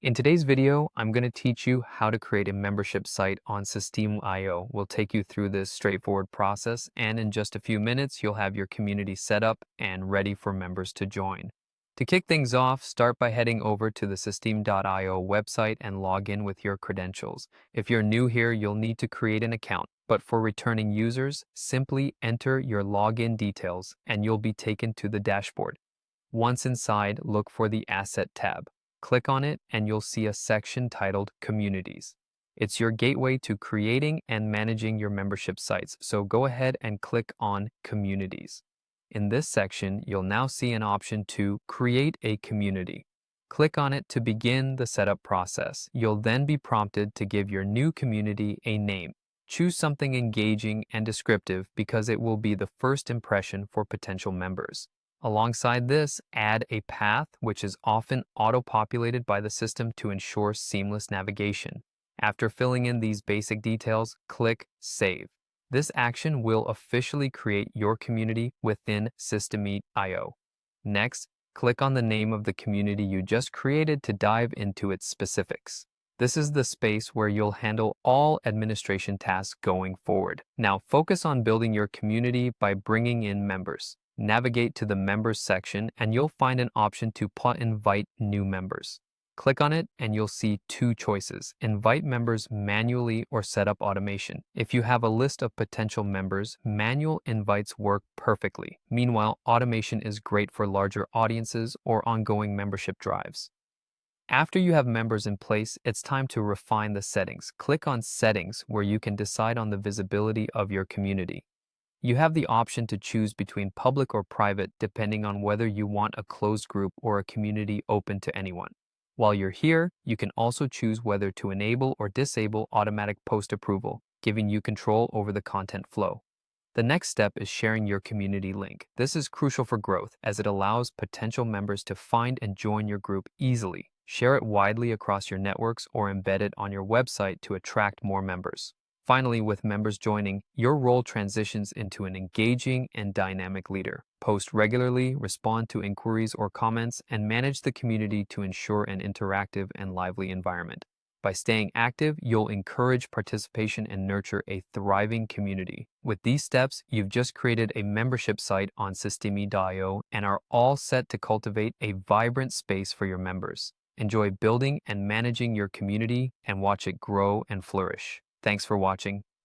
In today's video, I'm going to teach you how to create a membership site on Systeme.io. We'll take you through this straightforward process, and in just a few minutes, you'll have your community set up and ready for members to join. To kick things off, start by heading over to the Systeme.io website and log in with your credentials. If you're new here, you'll need to create an account, but for returning users, simply enter your login details and you'll be taken to the dashboard. Once inside, look for the Asset tab. Click on it and you'll see a section titled Communities. It's your gateway to creating and managing your membership sites, so go ahead and click on Communities. In this section, you'll now see an option to create a community. Click on it to begin the setup process. You'll then be prompted to give your new community a name. Choose something engaging and descriptive because it will be the first impression for potential members. Alongside this, add a path, which is often auto-populated by the system to ensure seamless navigation. After filling in these basic details, click Save. This action will officially create your community within Systeme.io. Next, click on the name of the community you just created to dive into its specifics. This is the space where you'll handle all administration tasks going forward. Now focus on building your community by bringing in members. Navigate to the Members section and you'll find an option to invite new members. Click on it and you'll see two choices: invite members manually or set up automation. If you have a list of potential members, manual invites work perfectly. Meanwhile, automation is great for larger audiences or ongoing membership drives. After you have members in place, it's time to refine the settings. Click on Settings, where you can decide on the visibility of your community. You have the option to choose between public or private depending on whether you want a closed group or a community open to anyone. While you're here, you can also choose whether to enable or disable automatic post approval, giving you control over the content flow. The next step is sharing your community link. This is crucial for growth as it allows potential members to find and join your group easily. Share it widely across your networks or embed it on your website to attract more members. Finally, with members joining, your role transitions into an engaging and dynamic leader. Post regularly, respond to inquiries or comments, and manage the community to ensure an interactive and lively environment. By staying active, you'll encourage participation and nurture a thriving community. With these steps, you've just created a membership site on Systeme.io and are all set to cultivate a vibrant space for your members. Enjoy building and managing your community and watch it grow and flourish. Thanks for watching.